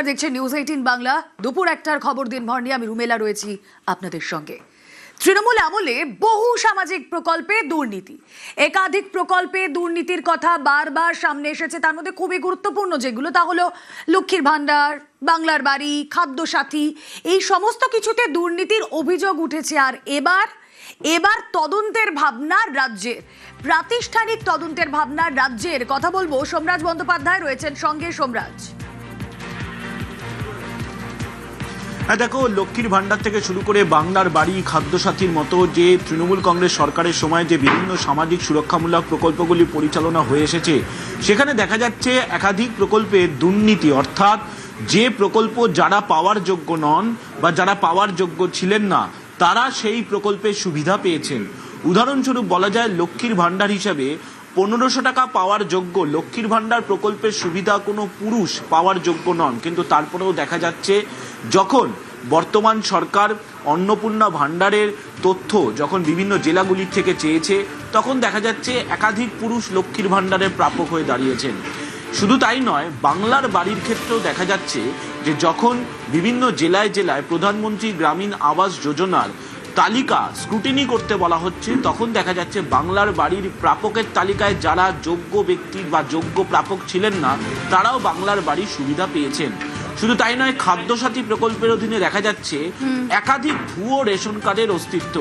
দেখছেন নিউজ 18 বাংলা। দুপুর একটার খবর দিনভর নিয়ে আমি রুমেলা রয়েছি আপনাদের সঙ্গে। তৃণমূল আমলে বহু সামাজিক প্রকল্পে দুর্নীতি, একাধিক প্রকল্পে দুর্নীতির কথা বারবার সামনে এসেছে। তার মধ্যে খুবই গুরুত্বপূর্ণ যেগুলো তা হলো লক্ষ্মীর ভান্ডার, বাংলার বাড়ি, খাদ্য সাথী, এই সমস্ত কিছুতে দুর্নীতির অভিযোগ উঠেছে। আর এবার তদন্তের ভাবনা রাজ্যের, প্রাতিষ্ঠানিক তদন্তের ভাবনা রাজ্যের। কথা বলবো সোমরাজ বন্দ্যোপাধ্যায় রয়েছেন সঙ্গে। সোমরাজ, দেখো, লক্ষ্মীর ভান্ডার থেকে শুরু করে বাংলার বাড়ি, খাদ্যসাথীর মতো যে তৃণমূল কংগ্রেস সরকারের সময় যে বিভিন্ন সামাজিক সুরক্ষামূলক প্রকল্পগুলি পরিচালনা হয়ে এসেছে, সেখানে দেখা যাচ্ছে একাধিক প্রকল্পে দুর্নীতি, অর্থাৎ যে প্রকল্প যারা পাওয়ার যোগ্য নন বা যারা পাওয়ার যোগ্য ছিলেন না, তারা সেই প্রকল্পের সুবিধা পেয়েছেন। উদাহরণস্বরূপ বলা যায়, লক্ষ্মীর ভান্ডার হিসাবে 1500 টাকা পাওয়ার যোগ্য লক্ষ্মীর ভান্ডার প্রকল্পের সুবিধা কোনো পুরুষ পাওয়ার যোগ্য নন। কিন্তু তারপরেও দেখা যাচ্ছে, যখন বর্তমান সরকার অন্নপূর্ণা ভান্ডারের তথ্য যখন বিভিন্ন জেলাগুলির থেকে চেয়েছে, তখন দেখা যাচ্ছে একাধিক পুরুষ লক্ষ্মীর ভান্ডারের প্রাপক হয়ে দাঁড়িয়েছেন। শুধু তাই নয়, বাংলার বাড়ির ক্ষেত্রেও দেখা যাচ্ছে যে যখন বিভিন্ন জেলায় জেলায় প্রধানমন্ত্রী গ্রামীণ আবাস যোজনার তালিকা স্ক্রুটিনি করতে বলা হচ্ছে, তখন দেখা যাচ্ছে বাংলার বাড়ির প্রাপকের তালিকায় যারা যোগ্য ব্যক্তি বা যোগ্য প্রাপক ছিলেন না, তারাও বাংলার বাড়ির সুবিধা পেয়েছেন। শুধু তাই নয়, খাদ্যসাথী প্রকল্পের অধীনে দেখা যাচ্ছে একাধিক ভুয়ো রেশন কার্ডের অস্তিত্ব,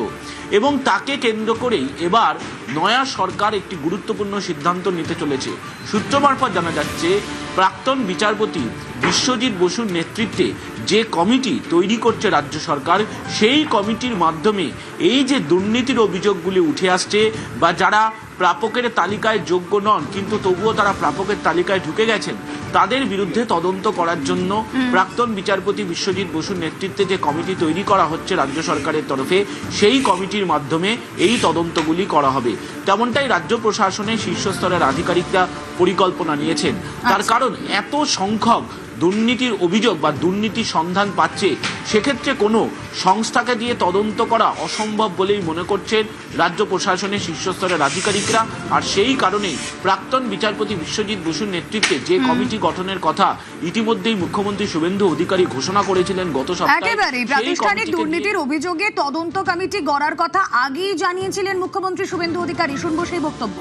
এবং তাকে কেন্দ্র করেই এবার নয়া সরকার একটি গুরুত্বপূর্ণ সিদ্ধান্ত নিতে চলেছে। সূত্র মারফত জানা যাচ্ছে, প্রাক্তন বিচারপতি বিশ্বজিৎ বসুর নেতৃত্বে যে কমিটি তৈরি করছে রাজ্য সরকার, সেই কমিটির মাধ্যমে এই যে দুর্নীতির অভিযোগগুলি উঠে আসছে, বা যারা প্রাপকের তালিকায় যোগ্য নন কিন্তু তবুও তারা প্রাপকের তালিকায় ঢুকে গেছেন, তাদের বিরুদ্ধে তদন্ত করার জন্য প্রাক্তন বিচারপতি বিশ্বজিৎ বসুর নেতৃত্বে যে কমিটি তৈরি করা হচ্ছে রাজ্য সরকারের তরফে, সেই কমিটির মাধ্যমে এই তদন্তগুলি করা হবে। তেমনটাই রাজ্য প্রশাসনের শীর্ষস্তরের আধিকারিকরা পরিকল্পনা নিয়েছেন। তার কারণ, এত সংখ্যক দুর্নীতির অভিযোগ বা দুর্নীতির সন্ধান পাচ্ছে, সেক্ষেত্রে কোনো সংস্থাকে দিয়ে তদন্ত করা অসম্ভব বলেই মনে করছেন রাজ্য প্রশাসনের শীর্ষস্তরের আধিকারিকরা। আর সেই কারণেই প্রাক্তন বিচারপতি বিশ্বজিৎ বসুর নেতৃত্বে যে কমিটি গঠনের কথা ইতিমধ্যেই মুখ্যমন্ত্রী শুভেন্দু অধিকারী ঘোষণা করেছিলেন গত সপ্তাহে। একেবারে প্রাতিষ্ঠানিক দুর্নীতির অভিযোগে তদন্ত কমিটি গড়ার কথা আগেই জানিয়েছিলেন মুখ্যমন্ত্রী শুভেন্দু অধিকারী। শুনবো সেই বক্তব্য।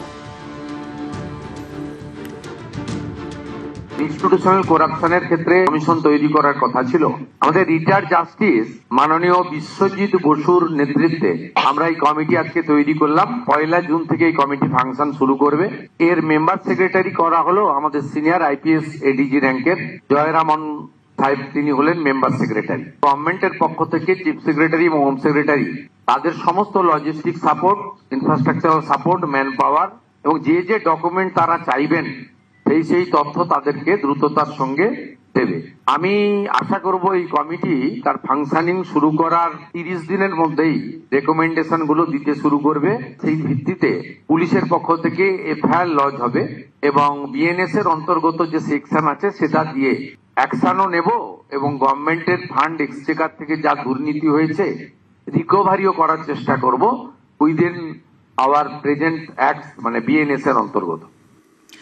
ইনস্টিটিউশনাল করাপশনের ক্ষেত্রে কমিশন তৈরি করার কথা ছিল। আমাদের রিটায়ার্ড জাস্টিস মাননীয় বিশ্বজিৎ বসুর নেতৃত্বে আমরা এই কমিটি আজকে তৈরি করলাম। 1 জুন থেকে এই কমিটি ফাংশন শুরু করবে। এর মেম্বার সেক্রেটারি করা হলো আমাদের সিনিয়র আইপিএস এডিজি র্যাঙ্কের জয়রামন সাহেব, তিনি হলেন মেম্বার সেক্রেটারি। গভর্নমেন্টের পক্ষ থেকে চিফ সেক্রেটারি এবং হোম সেক্রেটারি তাদের সমস্ত logistic support, infrastructural support, man power এবং যে যে ডকুমেন্ট তারা চাইবেন সেই তথ্য তাদেরকে দ্রুততার সঙ্গে দেবে। আমি আশা করব এই কমিটি তার ফাংশনিং শুরু করার 30 দিনের মধ্যেই রেকমেন্ডেশন গুলো দিতে শুরু করবে। সেই ভিত্তিতে পুলিশের পক্ষ থেকে এফআইআর লজ হবে এবং বিএনএস এর অন্তর্গত যে সেকশন আছে সেটা দিয়ে অ্যাকশনও নেব, এবং গভর্নমেন্টের ফান্ড এক্সচেকার থেকে যা দুর্নীতি হয়েছে রিকভারিও করার চেষ্টা করব উইদিন আওয়ার প্রেজেন্ট অ্যাক্ট, মানে বিএনএস এর অন্তর্গত।